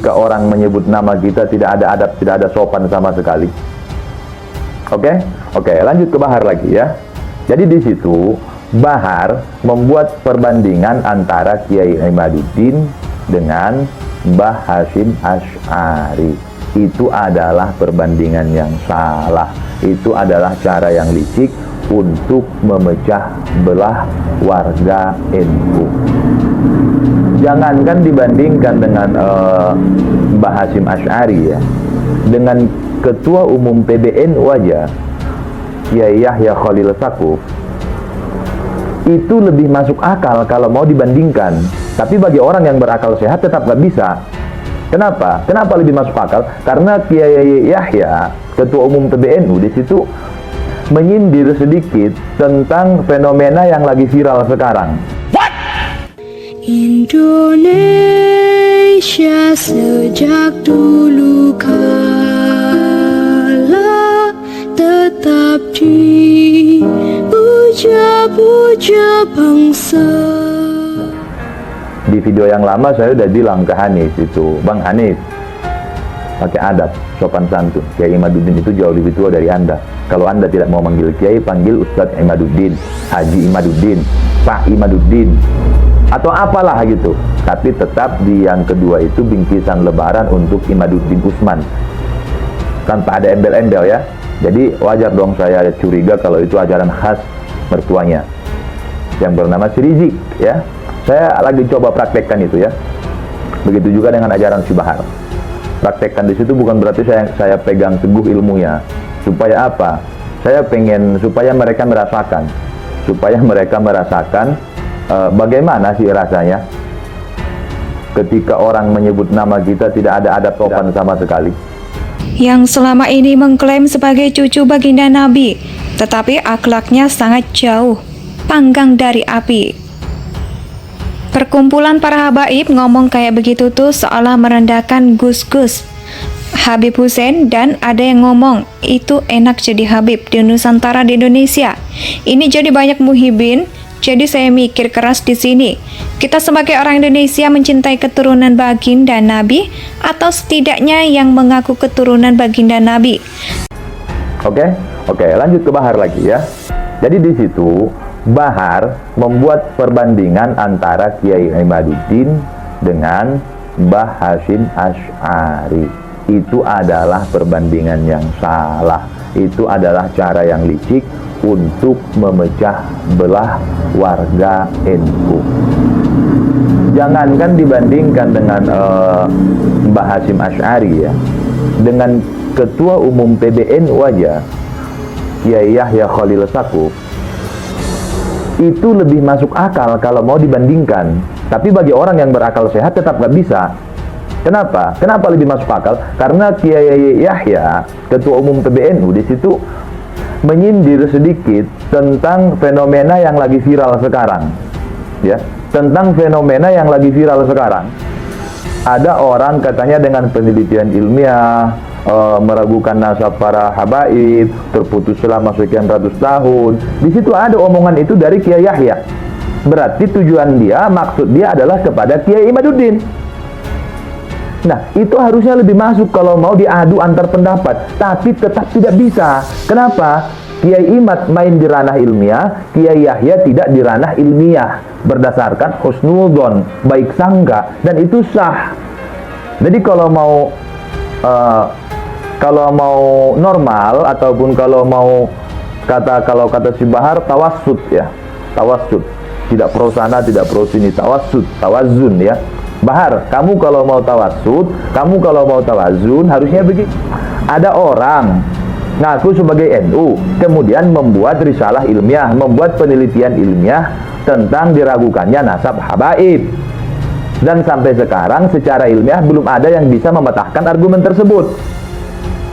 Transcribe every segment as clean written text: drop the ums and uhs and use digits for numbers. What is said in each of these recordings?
ketika orang menyebut nama kita tidak ada adab, tidak ada sopan sama sekali. Oke, lanjut ke Bahar lagi ya. Jadi di situ Bahar membuat perbandingan antara Kiai Imaduddin dengan Mbah Hasyim Asy'ari. Itu adalah perbandingan yang salah. Itu adalah cara yang licik untuk memecah belah warga NU. Jangankan dibandingkan dengan Mbah Hasyim Asy'ari ya, dengan Ketua Umum PBNU aja, Kiai Yahya Khalil Stakuf, itu lebih masuk akal kalau mau dibandingkan. Tapi bagi orang yang berakal sehat tetap gak bisa. Kenapa? Kenapa lebih masuk akal? Karena Kiai Yahya, Ketua Umum PBNU, di situ menyindir sedikit tentang fenomena yang lagi viral sekarang. Indonesia sejak dulu kala tetap dipuja-puja bangsa. Di video yang lama saya udah bilang ke Hanif itu, Bang Hanif, pakai adab, sopan santun. Kiai Imaduddin itu jauh lebih tua dari Anda. Kalau Anda tidak mau manggil Kiai, panggil Ustadz Imaduddin, Haji Imaduddin, Pak Imaduddin, atau apalah gitu. Tapi tetap di yang kedua itu bingkisan lebaran untuk Imaduddin Usman, tanpa ada embel-embel ya. Jadi wajar dong saya curiga kalau itu ajaran khas mertuanya yang bernama Si Rizik ya. Saya lagi coba praktekkan itu ya. Begitu juga dengan ajaran Si Bahar. Praktekkan di situ bukan berarti saya pegang teguh ilmunya. Supaya apa? Saya pengen supaya mereka merasakan, bagaimana sih rasanya ketika orang menyebut nama kita tidak ada adab sopan sama sekali. Yang selama ini mengklaim sebagai cucu baginda Nabi, tetapi akhlaknya sangat jauh panggang dari api. Perkumpulan para habaib ngomong kayak begitu tuh seolah merendahkan Gus Habib Hussein, dan ada yang ngomong itu enak jadi Habib di Nusantara di Indonesia. Ini jadi banyak muhibin. Jadi saya mikir keras di sini. Kita sebagai orang Indonesia mencintai keturunan baginda Nabi atau setidaknya yang mengaku keturunan baginda Nabi. Oke, lanjut ke Bahar lagi ya. Jadi di situ Bahar membuat perbandingan antara Kiai Imaduddin dengan Mbah Hasyim Asy'ari. Itu adalah perbandingan yang salah. Itu adalah cara yang licik untuk memecah belah warga NU. Jangankan dibandingkan dengan Mbah Hasyim Asy'ari ya, dengan Ketua Umum PBNU aja, Kiai Yahya Khalil Stakuf, itu lebih masuk akal kalau mau dibandingkan. Tapi bagi orang yang berakal sehat tetap gak bisa. Kenapa? Kenapa lebih masuk akal? Karena Kiai Yahya, Ketua Umum PBNU, di situ menyindir sedikit tentang fenomena yang lagi viral sekarang. Ya, tentang fenomena yang lagi viral sekarang. Ada orang katanya dengan penelitian ilmiah meragukan nasab para habaib, terputus selama sekian ratus tahun. Di situ ada omongan itu dari Kiai Yahya. Berarti tujuan dia, maksud dia adalah kepada Kiai Imaduddin. Nah, itu harusnya lebih masuk kalau mau diadu antar pendapat, tapi tetap tidak bisa. Kenapa? Kiai Imad main di ranah ilmiah, Kiai Yahya tidak di ranah ilmiah, berdasarkan husnudzon, baik sangka, dan itu sah. Jadi kalau mau normal, ataupun kalau kata Si Bahar, tawassut ya, tawassut, tidak pro sana, tidak pro sini, tawassut, tawazun ya. Bahar, kamu kalau mau tawassut, kamu kalau mau tawazun, harusnya begitu. Ada orang ngaku sebagai NU, kemudian membuat risalah ilmiah, membuat penelitian ilmiah tentang diragukannya nasab habaib. Dan sampai sekarang secara ilmiah belum ada yang bisa mematahkan argumen tersebut.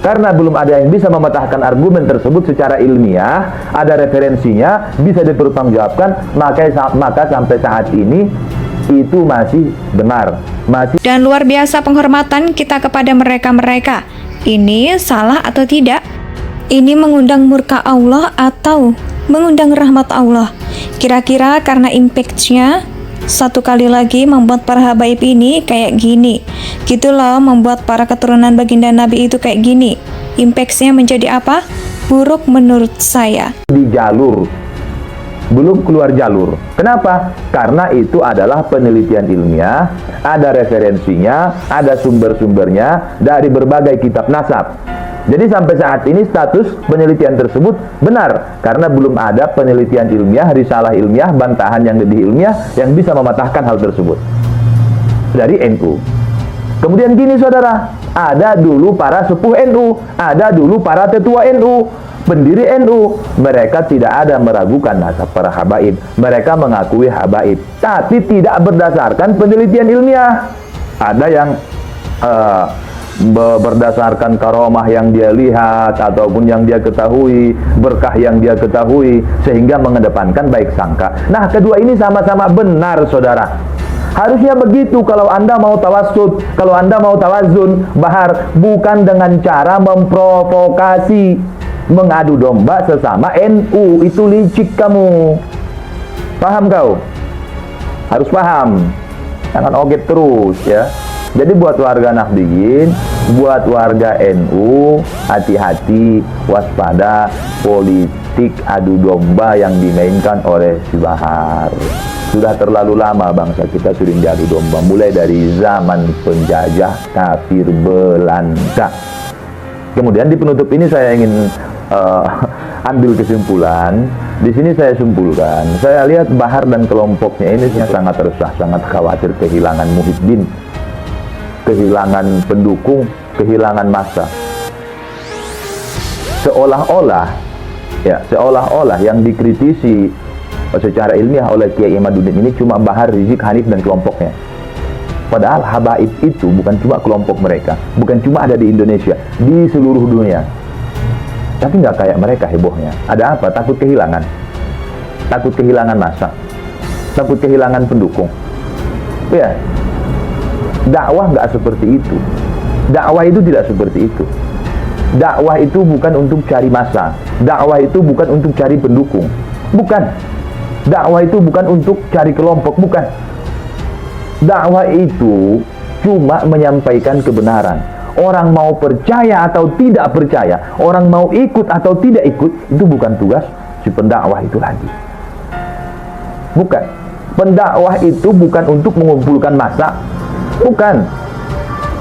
Karena belum ada yang bisa mematahkan argumen tersebut secara ilmiah, ada referensinya, bisa dipertanggungjawabkan, maka sampai saat ini itu masih benar. Dan luar biasa penghormatan kita kepada mereka-mereka. Ini salah atau tidak? Ini mengundang murka Allah atau mengundang rahmat Allah? Kira-kira karena impact-nya Satu kali lagi membuat para habaib ini kayak gini. Gitu loh membuat para keturunan baginda Nabi itu kayak gini. Impactnya menjadi apa? Buruk menurut saya. Di jalur, belum keluar jalur. Kenapa? Karena itu adalah penelitian ilmiah, ada referensinya, ada sumber-sumbernya dari berbagai kitab nasab. Jadi sampai saat ini status penelitian tersebut benar, karena belum ada penelitian ilmiah, risalah ilmiah, bantahan yang lebih ilmiah yang bisa mematahkan hal tersebut dari NU. Kemudian gini saudara, ada dulu para sepuh NU, ada dulu para tetua NU, pendiri NU, mereka tidak ada meragukan nasab para habaib, mereka mengakui habaib, tapi tidak berdasarkan penelitian ilmiah. Ada yang berdasarkan karomah yang dia lihat ataupun yang dia ketahui, berkah yang dia ketahui, sehingga mengedepankan baik sangka. Nah, kedua ini sama-sama benar saudara. Harusnya begitu kalau Anda mau tawassut, kalau Anda mau tawazun, Bahar, bukan dengan cara memprovokasi, mengadu domba sesama NU. Itu licik kamu. Paham kau? Harus paham. Jangan oget terus ya. Jadi buat warga Nahdliyin, buat warga NU, hati-hati, waspada politik adu domba yang dimainkan oleh si Bahar. Sudah terlalu lama bangsa kita sering diadu domba, mulai dari zaman penjajah kafir Belanda. Kemudian di penutup ini saya ingin ambil kesimpulan. Di sini saya simpulkan, saya lihat Bahar dan kelompoknya ini sangat resah, sangat khawatir kehilangan Muhyiddin, kehilangan pendukung, kehilangan massa. Seolah-olah yang dikritisi secara ilmiah oleh Kiai Imaduddin ini cuma Bahar, Rizik, Hanif dan kelompoknya. Padahal habaib itu bukan cuma kelompok mereka, bukan cuma ada di Indonesia, di seluruh dunia. Tapi nggak kayak mereka hebohnya. Ada apa? Takut kehilangan. Takut kehilangan massa. Takut kehilangan pendukung. Ya. Dakwah nggak seperti itu. Dakwah itu tidak seperti itu. Dakwah itu bukan untuk cari massa. Dakwah itu bukan untuk cari pendukung. Bukan. Dakwah itu bukan untuk cari kelompok. Bukan. Dakwah itu cuma menyampaikan kebenaran. Orang mau percaya atau tidak percaya, orang mau ikut atau tidak ikut, itu bukan tugas si pendakwah itu lagi. Bukan. Pendakwah itu bukan untuk mengumpulkan massa. Bukan.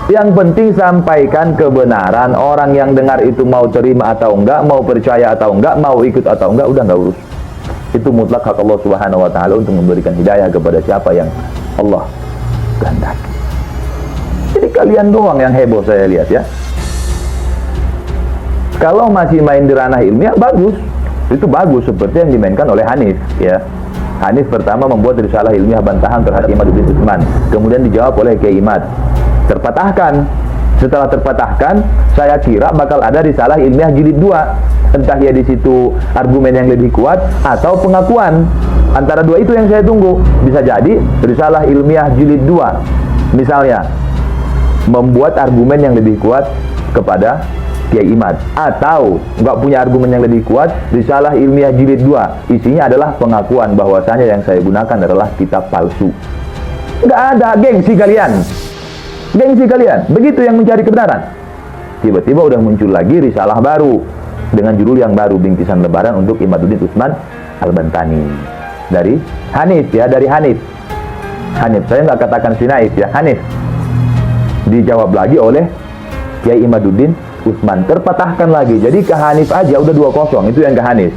Yang penting sampaikan kebenaran. Orang yang dengar itu mau terima atau enggak, mau percaya atau enggak, mau ikut atau enggak, udah enggak urus. Itu mutlak hak Allah Subhanahu wa taala untuk memberikan hidayah kepada siapa yang Allah kehendaki. Jadi kalian doang yang heboh saya lihat ya. Kalau masih main di ranah ilmiah bagus. Itu bagus seperti yang dimainkan oleh Hanif ya. Hanif pertama membuat risalah ilmiah bantahan terhadap Imaduddin Utsman, kemudian dijawab oleh Kiai Imad. Terpatahkan. Setelah terpatahkan, saya kira bakal ada risalah ilmiah jilid 2. Entah ya di situ argumen yang lebih kuat atau pengakuan. Antara dua itu yang saya tunggu. Bisa jadi risalah ilmiah jilid 2. Misalnya membuat argumen yang lebih kuat kepada Kiai Imad, atau nggak punya argumen yang lebih kuat, risalah ilmiah jilid 2 isinya adalah pengakuan bahwasanya yang saya gunakan adalah kitab palsu. Nggak ada gengsi kalian. Gengsi kalian, begitu yang mencari kebenaran. Tiba-tiba udah muncul lagi risalah baru dengan judul yang baru, Bingkisan Lebaran untuk Imaduddin Utsman Al-Bantani. Dari Hanif ya, dari Hanif. Hanif, saya nggak katakan si Naif ya, Hanif. Dijawab lagi oleh Kiai Imaduddin Utsman. Terpatahkan lagi. Jadi ke Hanif aja udah 2-0, itu yang ke Hanif.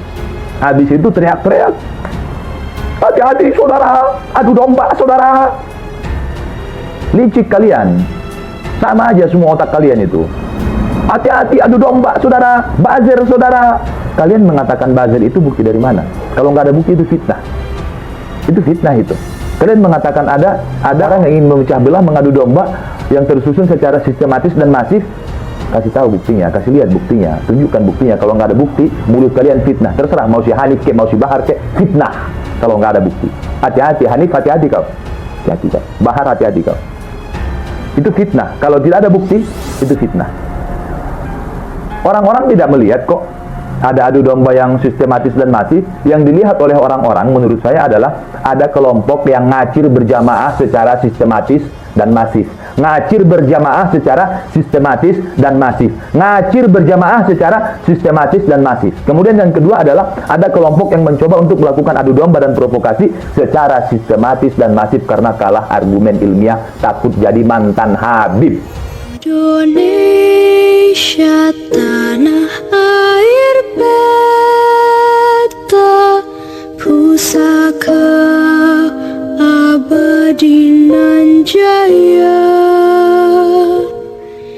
Habis itu teriak-teriak, hati-hati saudara, adu domba saudara. Licik kalian. Sama aja semua otak kalian itu. Hati-hati adu domba saudara, bazir saudara. Kalian mengatakan bazir itu bukti dari mana? Kalau nggak ada bukti itu fitnah. Itu fitnah itu. Kalian mengatakan ada orang yang ingin memecah belah, mengadu domba yang tersusun secara sistematis dan masif. Kasih tahu buktinya, kasih lihat buktinya, tunjukkan buktinya. Kalau nggak ada bukti, mulut kalian fitnah. Terserah mau si Hanif ke, mau si Bahar ke, fitnah. Kalau nggak ada bukti, hati-hati Hanif, hati-hati kau, hati-hati kau, Bahar, hati-hati kau. Itu fitnah. Kalau tidak ada bukti, itu fitnah. Orang-orang tidak melihat kok. ada adu domba yang sistematis dan masif. Yang dilihat oleh orang-orang menurut saya adalah ada kelompok yang ngacir berjamaah secara sistematis dan masif. Ngacir berjamaah secara sistematis dan masif. Ngacir berjamaah secara sistematis dan masif. Kemudian yang kedua adalah ada kelompok yang mencoba untuk melakukan adu domba dan provokasi secara sistematis dan masif karena kalah argumen ilmiah, takut jadi mantan Habib. Indonesia tanah air beta, pusaka abadi nan jaya.